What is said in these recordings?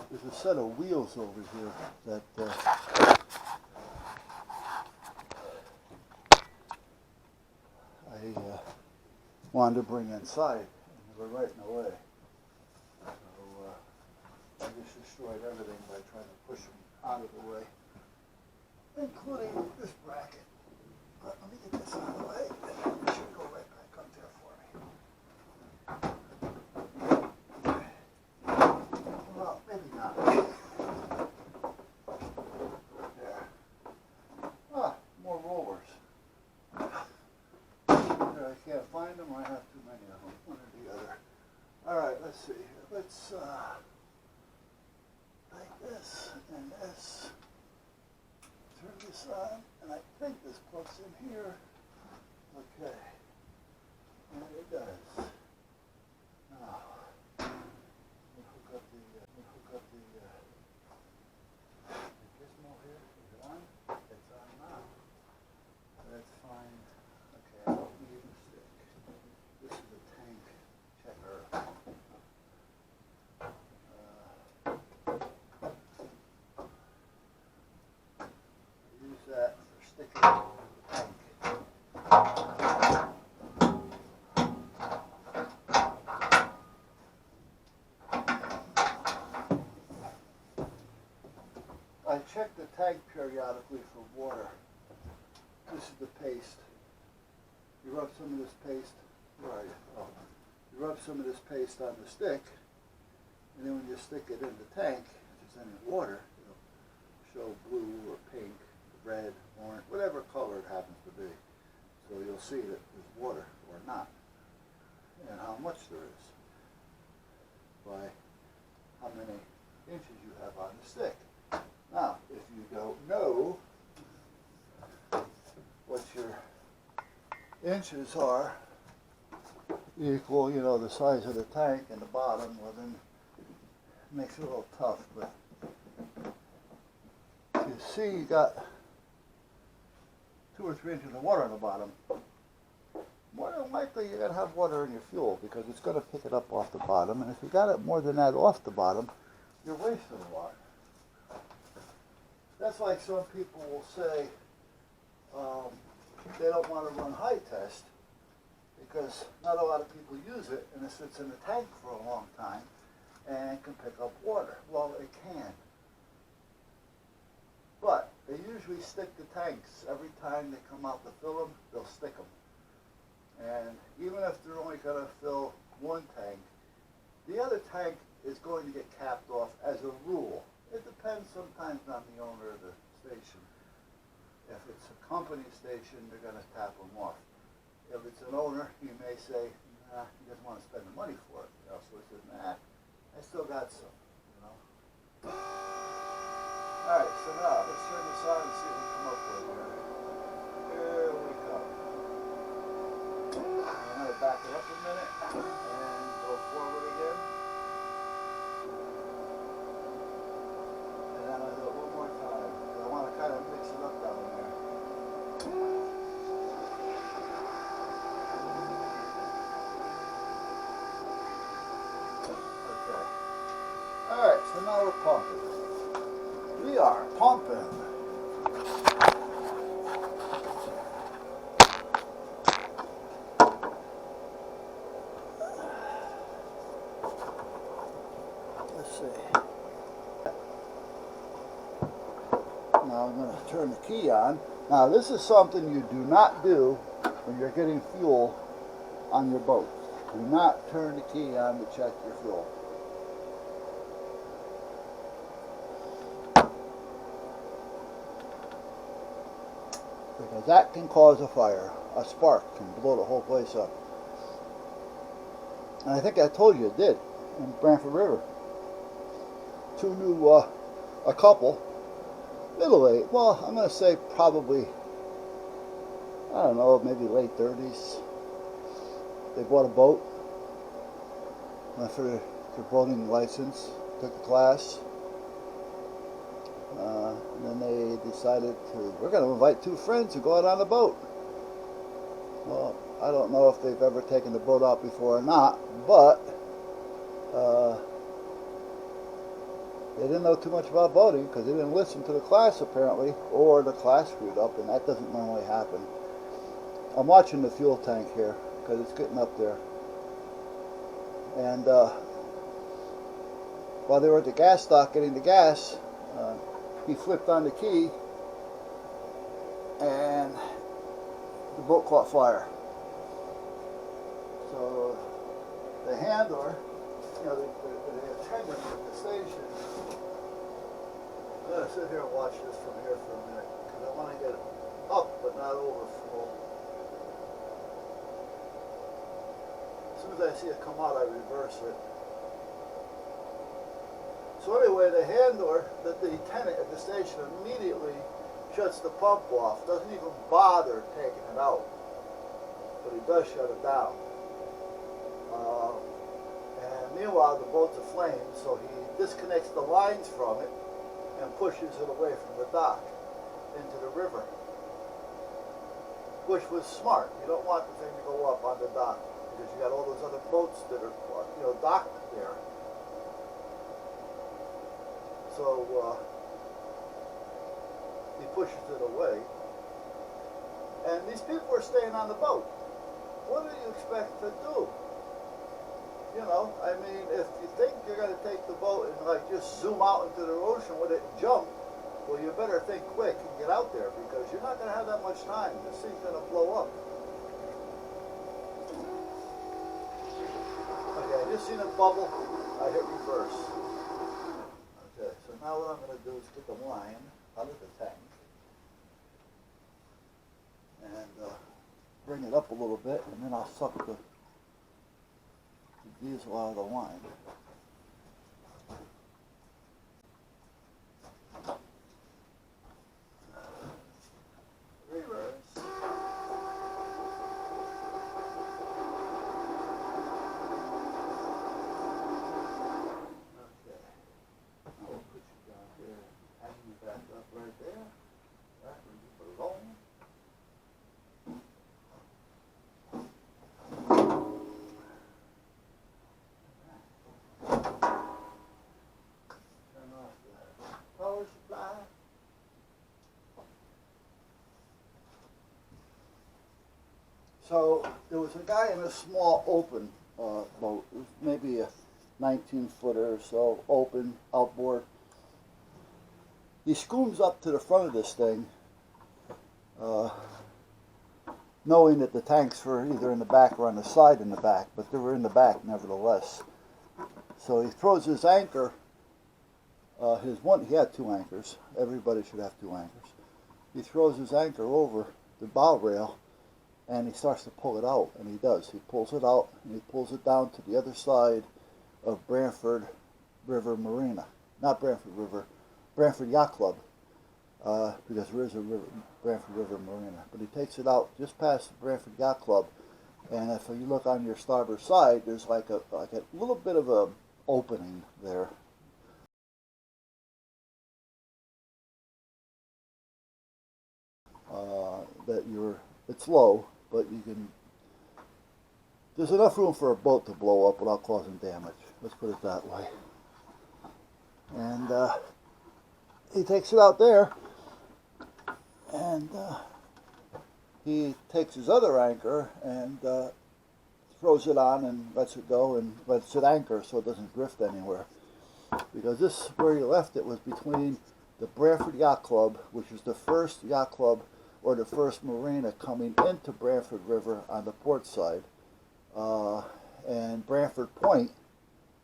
There's a set of wheels over here that I wanted to bring inside, and they were right in the way. So I just destroyed everything by trying to push them out of the way, including this bracket. But let me get this out of the way, and it should go right back up there for me. Well, maybe not. There. Ah, more rollers. Either I can't find them or I have too many of them, one or the other. Alright, let's see. Let's like this and this. Turn this on, and I think this plugs in here. Okay. And it does. Now, let me hook up the gizmo here. Is it on? It's on now. That's fine. Okay, I don't need a stick. This is a tank checker. Use that for sticking the tank. I check the tank periodically for water. This is the paste. You rub some of this paste, where are you? Oh. You rub some of this paste on the stick, and then when you stick it in the tank, if there's any water, it'll show blue or pink, red, orange, whatever color it happens to be. So you'll see that there's water or not, and how much there is by how many inches you have on the stick. Now, if you don't know what your inches are equal, you know, the size of the tank and the bottom, well then it makes it a little tough. But you see you got 2 or 3 inches of water on the bottom. More than likely you're going to have water in your fuel because it's going to pick it up off the bottom. And if you got it more than that off the bottom, you're wasting a lot. That's like some people will say they don't want to run high test because not a lot of people use it and it sits in the tank for a long time and can pick up water. Well, it can. But they usually stick the tanks. Every time they come out to fill them, they'll stick them. And even if they're only going to fill one tank, the other tank is going to get capped off as a rule. It depends sometimes on the owner of the station. If it's a company station, they're going to tap them off. If it's an owner, he may say, nah, he doesn't want to spend the money for it. You know, so he says, nah, I still got some. You know. All right, so now let's turn this on and see what we come up with here. Here we come. I'm going to back it up a minute and go forward again. And then I'll do it one more time. I want to kind of mix it up down there. Okay. Alright, so now we're pumping. We are pumping. Let's see. Now I'm going to turn the key on. Now this is something you do not do when you're getting fuel on your boat. Do not turn the key on to check your fuel. Because that can cause a fire. A spark can blow the whole place up. And I think I told you it did in Branford River. Two new, a couple, middle-aged, well, I'm going to say probably, I don't know, maybe late 30s. They bought a boat, went for their boating license, took the class, and then they decided we're going to invite 2 friends to go out on the boat. Well, I don't know if they've ever taken the boat out before or not, but They didn't know too much about boating because they didn't listen to the class apparently, or the class screwed up, and that doesn't normally happen. I'm watching the fuel tank here because it's getting up there. And while they were at the gas stock getting the gas, he flipped on the key and the boat caught fire. So the handler, the attendant at the station, I'm going to sit here and watch this from here for a minute because I want to get it up but not overflow. As soon as I see it come out, I reverse it. So anyway, the handler, the attendant at the station immediately shuts the pump off, doesn't even bother taking it out, but he does shut it down. And meanwhile, the boat's aflame, so he disconnects the lines from it and pushes it away from the dock into the river, which was smart. You don't want the thing to go up on the dock because you got all those other boats that are, docked there. So he pushes it away, and these people are staying on the boat. What do you expect to do? I mean, if you think you're going to take the boat and just zoom out into the ocean with it and jump, well, you better think quick and get out there because you're not going to have that much time. This thing's going to blow up. Okay, I just seen a bubble. I hit reverse. Okay, so now what I'm going to do is get the line out of the tank and bring it up a little bit, and then I'll suck the diesel out of the line. Reverse. So there was a guy in a small open boat, it was maybe a 19-footer or so, open, outboard. He scooms up to the front of this thing, knowing that the tanks were either in the back or on the side in the back, but they were in the back nevertheless. So he throws his anchor, he had 2 anchors, everybody should have 2 anchors. He throws his anchor over the bow rail, and he starts to pull it out, and he does. He pulls it out, and he pulls it down to the other side of Branford River Marina. Not Branford River, Branford Yacht Club, because there is a Branford River Marina. But he takes it out just past Branford Yacht Club, and if you look on your starboard side, there's like a little bit of a opening there. It's low, but there's enough room for a boat to blow up without causing damage. Let's put it that way. And he takes it out there, and he takes his other anchor and throws it on and lets it go and lets it anchor so it doesn't drift anywhere. Because this, where he left it, was between the Branford Yacht Club, which is the first yacht club or the first marina coming into Branford River on the port side. And Branford Point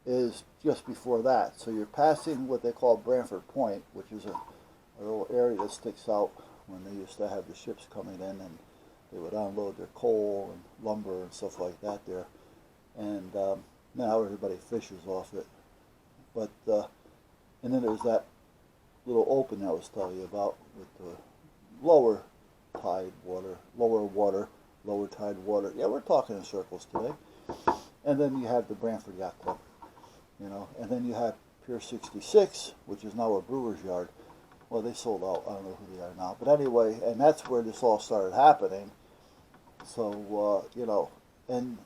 is just before that. So you're passing what they call Branford Point, which is a little area that sticks out when they used to have the ships coming in and they would unload their coal and lumber and stuff like that there. And now everybody fishes off it. But, and then there's that little open I was telling you about with the lower tide water, lower tide water. Yeah, we're talking in circles today. And then you have the Branford Yacht Club, and then you have Pier 66, which is now a brewer's yard. Well, they sold out. I don't know who they are now. But anyway, and that's where this all started happening. So, and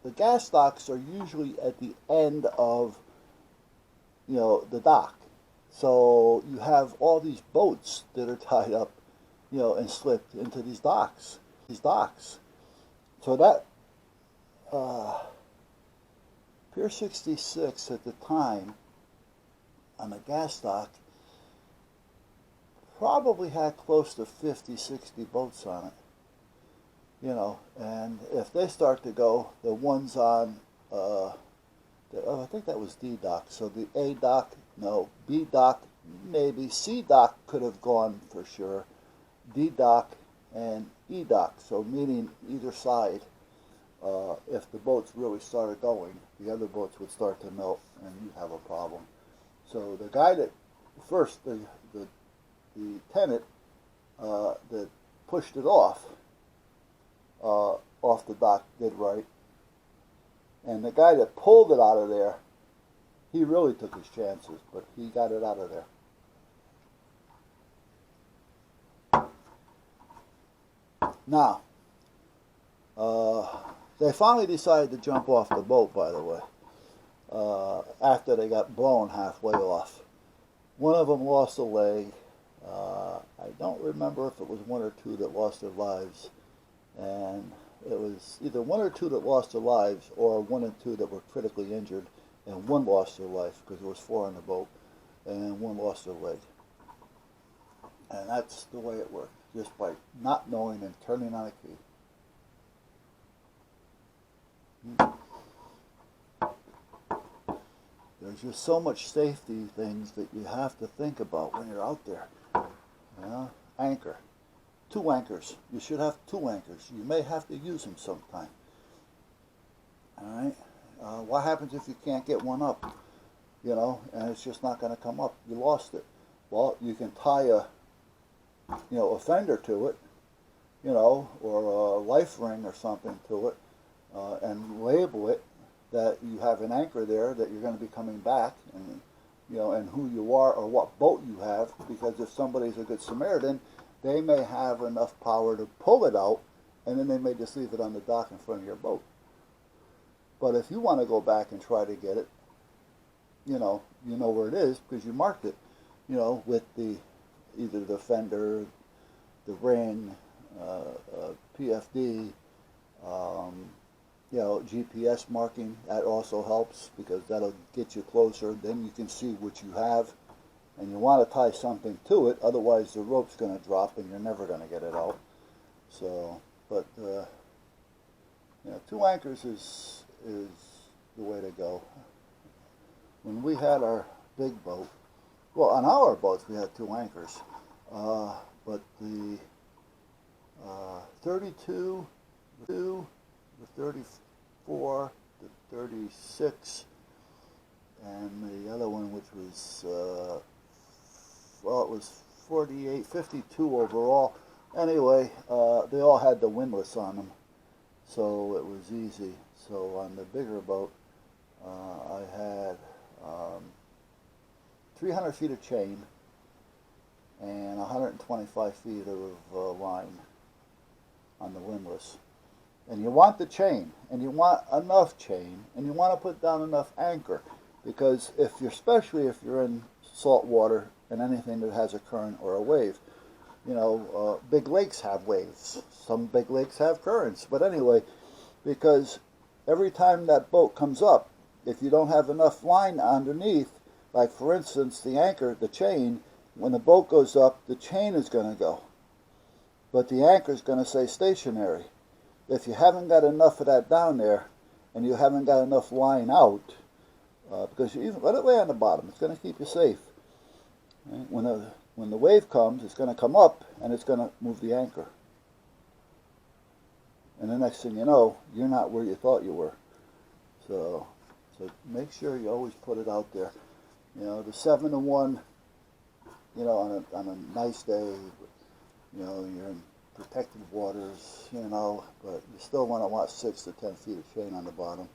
the gas stocks are usually at the end of, the dock. So you have all these boats that are tied up, you know, and slipped into these docks. So that Pier 66 at the time on the gas dock probably had close to 50, 60 boats on it. You know, and if they start to go, the ones on, I think that was D dock. So the A dock, no, B dock, maybe. C dock could have gone for sure. D dock and E dock, so meaning either side. If the boats really started going, the other boats would start to melt, and you'd have a problem. So the guy that first, the tenant that pushed it off the dock did right, and the guy that pulled it out of there, he really took his chances, but he got it out of there. Now, they finally decided to jump off the boat, by the way, after they got blown halfway off. One of them lost a leg. I don't remember if it was one or two that lost their lives. And it was either one or two that lost their lives, or one and two that were critically injured, and one lost their life, because there was 4 on the boat, and one lost their leg. And that's the way it worked, just by not knowing and turning on a key. There's just so much safety things that you have to think about when you're out there. You know, anchor. 2 anchors. You should have 2 anchors. You may have to use them sometime. All right. What happens if you can't get one up? You know, and it's just not going to come up. You lost it. Well, you can tie a fender to it, you know, or a life ring or something to it, and label it that you have an anchor there, that you're going to be coming back, and you know, and who you are or what boat you have, because if somebody's a good Samaritan, they may have enough power to pull it out, and then they may just leave it on the dock in front of your boat. But if you want to go back and try to get it, you know where it is, because you marked it, you know, with either the fender, the ring, PFD, you know, GPS marking. That also helps, because that'll get you closer. Then you can see what you have, and you want to tie something to it, otherwise the rope's going to drop and you're never going to get it out. So, but you know, 2 anchors is the way to go. When we had our big boat, well, on our boats we had 2 anchors, but the 32, the 34, the 36, and the other one, which was, well, it was 48, 52 overall. Anyway, they all had the windlass on them, so it was easy. So on the bigger boat, I had 300 feet of chain and 125 feet of line on the windlass. And you want the chain, and you want enough chain, and you want to put down enough anchor, because especially if you're in salt water and anything that has a current or a wave, you know, big lakes have waves. Some big lakes have currents. But anyway, because every time that boat comes up, if you don't have enough line underneath, like for instance the anchor, the chain, when the boat goes up, the chain is going to go, but the anchor is going to stay stationary. If you haven't got enough of that down there, and you haven't got enough line out, because you even let it lay on the bottom, it's going to keep you safe. Right? When the wave comes, it's going to come up and it's going to move the anchor, and the next thing you know, you're not where you thought you were. So make sure you always put it out there. You know, the 7-to-1, you know, on a nice day, you know, you're in protected waters, you know, but you still want to watch 6 to 10 feet of chain on the bottom.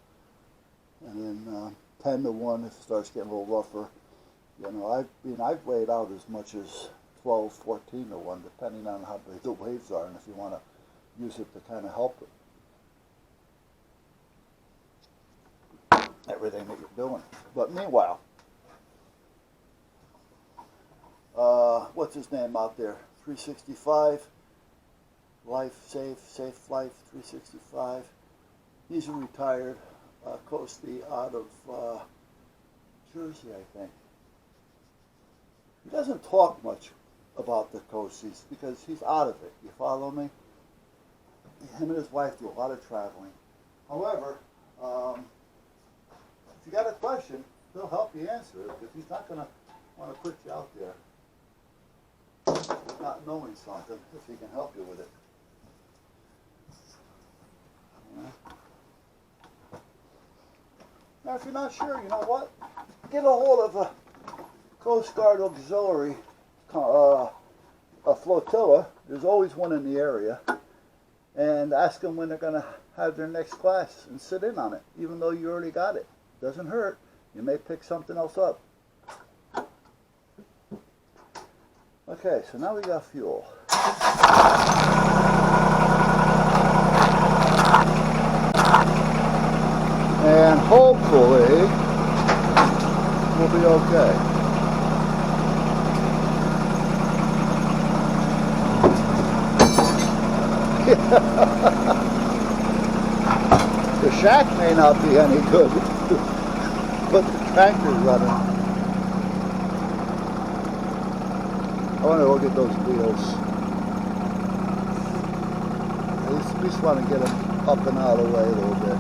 And then 10-to-1, if it starts getting a little rougher, you know, I've laid out as much as 12, 14-to-1, depending on how big the waves are and if you want to use it to kind of help it. Everything that you're doing. But meanwhile, what's his name out there? 365. Life, safe life, 365. He's a retired coastie out of Jersey, I think. He doesn't talk much about the coasties because he's out of it. You follow me? Him and his wife do a lot of traveling. However, if you got a question, he'll help you answer it because he's not going to want to put you out there not knowing something if he can help you with it. Now, if you're not sure, you know what? Get a hold of a Coast Guard auxiliary, a flotilla. There's always one in the area. And ask them when they're going to have their next class and sit in on it, even though you already got it. Doesn't hurt. You may pick something else up. Okay, so now we got fuel. And hopefully we'll be okay. The shack may not be any good, but the tractor's running. I want to go get those wheels. At least want to get them up and out of the way a little bit.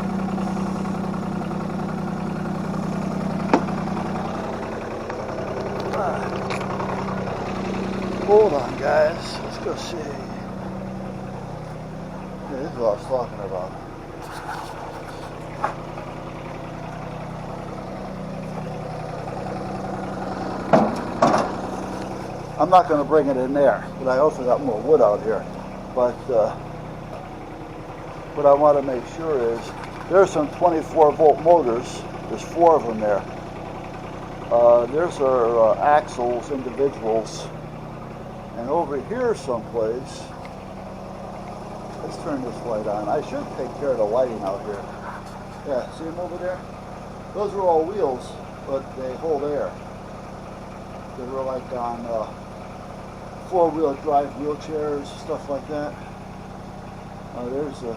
Hold on, guys. Let's go see. Yeah, this is what I was talking about. I'm not going to bring it in there, but I also got more wood out here. But what I want to make sure is there's some 24-volt motors. There's 4 of them there. There's our axles, individuals. And over here someplace, let's turn this light on. I should take care of the lighting out here. Yeah, see them over there? Those are all wheels, but they hold air. They were like on 4-wheel drive wheelchairs, stuff like that. There's the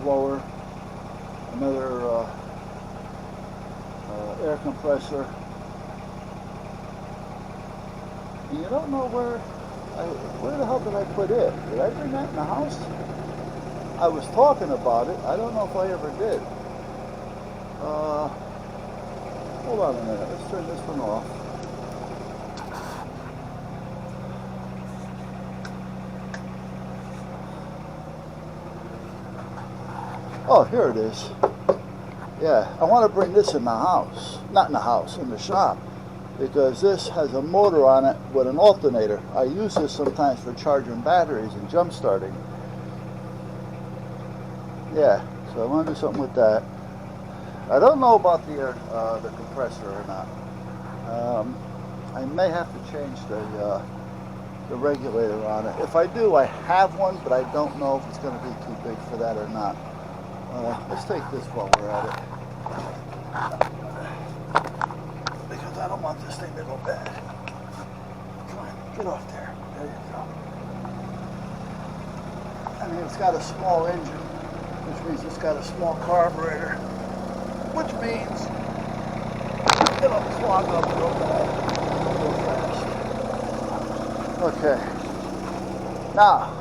blower, another air compressor. And you don't know where the hell did I put it? Did I bring that in the house? I was talking about it. I don't know if I ever did. Hold on a minute. Let's turn this one off. Oh, here it is. Yeah, I want to bring this in the house. Not in the house, in the shop. Because this has a motor on it with an alternator. I use this sometimes for charging batteries and jump starting. Yeah, so I want to do something with that. I don't know about the compressor or not. I may have to change the regulator on it. If I do, I have one, but I don't know if it's going to be too big for that or not. Let's take this while we're at it. Because I don't want this thing to go bad. Come on, get off there. There you go. I mean, it's got a small engine, which means it's got a small carburetor, which means it'll clog up real bad, real fast. Okay. Now,